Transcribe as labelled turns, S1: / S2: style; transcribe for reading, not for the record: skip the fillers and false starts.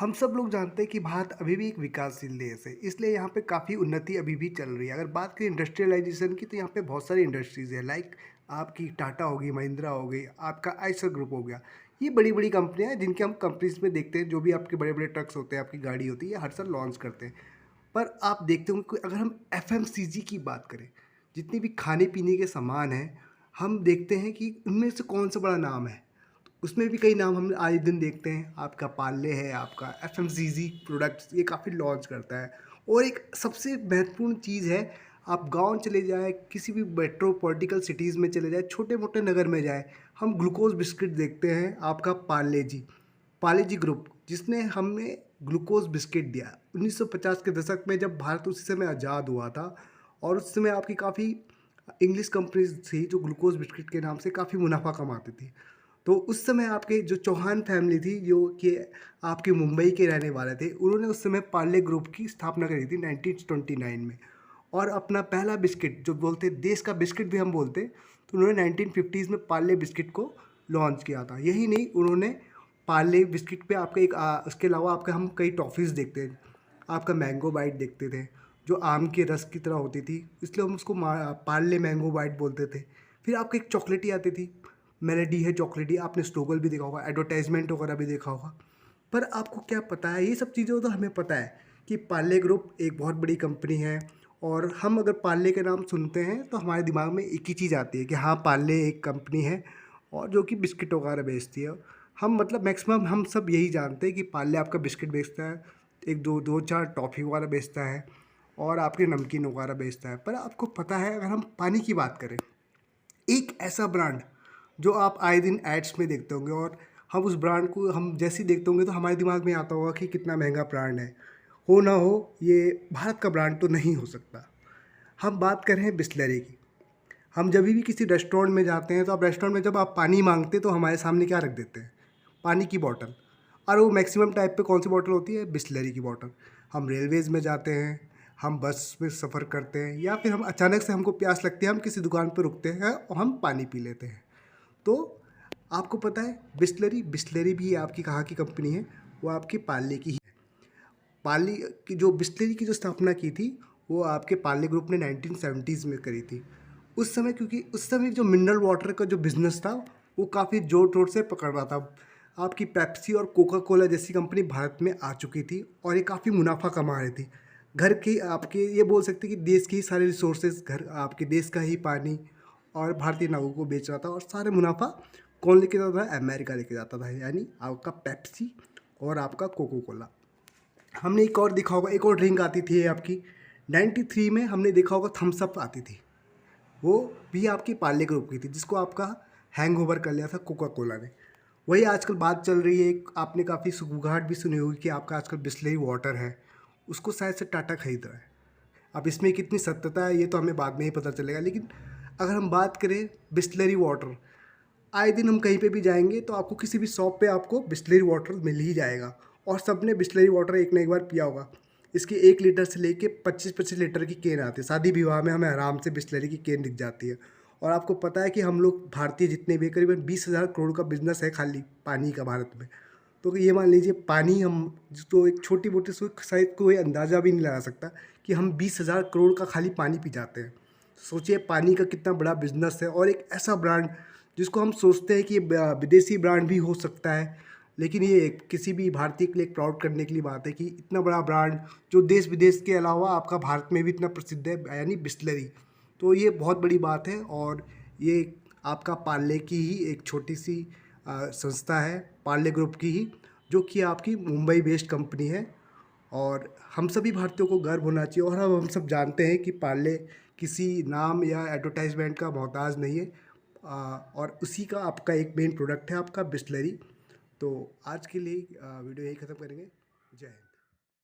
S1: हम सब लोग जानते हैं कि भारत अभी भी एक विकासशील देश है, इसलिए यहाँ पे काफ़ी उन्नति अभी भी चल रही है। अगर बात करें इंडस्ट्रियलाइजेशन की, तो यहाँ पे बहुत सारी इंडस्ट्रीज़ है, लाइक आपकी टाटा होगी, महिंद्रा हो गई, आपका आइसर ग्रुप हो गया। ये बड़ी-बड़ी कंपनियाँ हैं जिनके हम कंपनीज़ में देखते हैं, जो भी आपके बड़े-बड़े ट्रक्स होते हैं, आपकी गाड़ी होती है, ये हर साल लॉन्च करते हैं। पर आप देखते होंगे कि अगर हम एफएमसीजी की बात करें, जितने भी खाने-पीने के सामान हैं, हम देखते हैं कि उनमें से कौन-सा बड़ा नाम है। उसमें भी कई नाम हम आए दिन देखते हैं, आपका पार्ले है, आपका एफएमसीजी प्रोडक्ट्स ये काफ़ी लॉन्च करता है। और एक सबसे महत्वपूर्ण चीज़ है, आप गाँव चले जाएँ, किसी भी मेट्रोपॉलिटिकल सिटीज़ में चले जाएँ, छोटे-मोटे नगर में जाएँ, हम ग्लूकोज़ बिस्किट देखते हैं आपका पार्ले जी। पार्ले जी ग्रुप जिसने हमें ग्लूकोज़ बिस्किट दिया। 1950 के दशक में जब भारत उसी समय आज़ाद हुआ था, और उस समय आपकी काफ़ी इंग्लिश कंपनीज़ थी जो ग्लूकोज़ बिस्किट के नाम से काफ़ी मुनाफ़ा कमाती थी। तो उस समय आपके जो चौहान फैमिली थी, जो कि आपके मुंबई के रहने वाले थे, उन्होंने उस समय पार्ले ग्रुप की स्थापना करी थी 1929 में। और अपना पहला बिस्किट जो बोलते देश का बिस्किट भी हम बोलते, तो उन्होंने 1950s में पार्ले बिस्किट को लॉन्च किया था। यही नहीं, उन्होंने पार्ले बिस्किट पे आपका एक उसके अलावा आपका हम कई टॉफ़ीज़ देखते हैं। आपका मैंगो बाइट देखते थे, जो आम के रस की तरह होती थी, इसलिए हम उसको पार्ले मैंगो बाइट बोलते थे। फिर आपको एक चॉकलेटी आती थी, मेलेडी है चॉकलेटी, आपने स्लोगन भी देखा होगा, एडवर्टाइज़मेंट वगैरह भी देखा होगा। पर आपको क्या पता है, ये सब चीज़ें तो हमें पता है कि पार्ले ग्रुप एक बहुत बड़ी कंपनी है। और हम अगर पार्ले के नाम सुनते हैं तो हमारे दिमाग में एक ही चीज़ आती है कि हाँ, पार्ले एक कंपनी है और जो कि बिस्किट वगैरह बेचती है। हम मतलब मैक्सिमम हम सब यही जानते हैं कि पार्ले आपका बिस्किट बेचता है, एक दो दो चार टॉफ़ी वगैरह बेचता है और आपके नमकीन वगैरह बेचता है। पर आपको पता है, अगर हम पानी की बात करें, एक ऐसा ब्रांड जो आप आए दिन एड्स में देखते होंगे, और हम उस ब्रांड को हम जैसे ही देखते होंगे तो हमारे दिमाग में आता होगा कि कितना महंगा ब्रांड है। हो ना हो, ये भारत का ब्रांड तो नहीं हो सकता। हम बात कर रहे हैं बिसलेरी की। हम जब भी किसी रेस्टोरेंट में जाते हैं, तो आप रेस्टोरेंट में जब आप पानी मांगते हैं तो हमारे सामने क्या रख देते हैं? पानी की बॉटल। और वो मैक्सिमम टाइप पे कौन सी बॉटल होती है? बिसलेरी की बॉटल। हम रेलवेज़ में जाते हैं, हम बस में सफ़र करते हैं, या फिर हम अचानक से हमको प्यास लगती है, हम किसी दुकान पर रुकते हैं और हम पानी पी लेते हैं। तो आपको पता है, बिसलेरी बिसलेरी भी आपकी कहाँ की कंपनी है? वो आपकी पार्ले की ही है। पार्ले की जो बिसलेरी की जो स्थापना की थी, वो आपके पार्ले ग्रुप ने 1970s में करी थी। उस समय, क्योंकि उस समय जो मिनरल वाटर का जो बिज़नेस था, वो काफ़ी ज़ोर-तोर से पकड़ रहा था। आपकी पेप्सी और कोका कोला जैसी कंपनी भारत में आ चुकी थी और ये काफ़ी मुनाफ़ा कमा रही थी। घर की आपके ये बोल सकते हैं कि देश के ही सारे रिसोर्सेज़, घर आपके देश का ही पानी और भारतीय नागरिकों को बेच रहा था, और सारे मुनाफ़ा कौन लेके जाता था? अमेरिका लेके जाता था, यानी आपका पेप्सी और आपका कोका कोला। हमने एक और देखा होगा, एक और ड्रिंक आती थी आपकी 93 में, हमने देखा होगा थम्स अप आती थी। वो भी आपकी पार्ले ग्रुप की थी, जिसको आपका हैंगओवर कर लिया था कोका कोला ने। वही आजकल बात चल रही है, एक आपने काफ़ी सुगबुगाहट भी सुनी होगी कि आपका आजकल बिसलेरी वाटर है, उसको शायद से टाटा खरीद रहा है। अब इसमें कितनी सत्यता है ये तो हमें बाद में ही पता चलेगा, लेकिन अगर हम बात करें बिसलेरी वाटर, आए दिन हम कहीं पे भी जाएंगे तो आपको किसी भी शॉप पे आपको बिसलेरी वाटर मिल ही जाएगा। और सबने बिसलेरी वाटर एक ना एक बार पिया होगा। इसकी 1 लीटर से लेके 25-25 लीटर की केन आती है। शादी विवाह में हमें आराम से बिसलेरी की केन दिख जाती है। और आपको पता है कि हम लोग भारतीय जितने भी करीबन 20,000 करोड़ का बिजनेस है खाली पानी का भारत में। तो ये मान लीजिए, पानी हम तो एक छोटी मोटी से शायद कोई अंदाज़ा भी नहीं लगा सकता कि हम 20,000 करोड़ का खाली पानी पी जाते हैं। सोचिए पानी का कितना बड़ा बिजनेस है, और एक ऐसा ब्रांड जिसको हम सोचते हैं कि ये विदेशी ब्रांड भी हो सकता है, लेकिन ये किसी भी भारतीय के लिए एक प्राउड करने के लिए बात है कि इतना बड़ा ब्रांड जो देश विदेश के अलावा आपका भारत में भी इतना प्रसिद्ध है, यानी बिसलेरी। तो ये बहुत बड़ी बात है, और ये आपका पार्ले की ही एक छोटी सी संस्था है, पार्ले ग्रुप की ही, जो कि आपकी मुंबई बेस्ड कंपनी है। और हम सभी भारतीयों को गर्व होना चाहिए, और हम सब जानते हैं कि पार्ले किसी नाम या एडवर्टाइजमेंट का मोहताज नहीं है। और उसी का आपका एक मेन प्रोडक्ट है आपका बिसलेरी। तो आज के लिए वीडियो यही ख़त्म करेंगे। जय हिंद।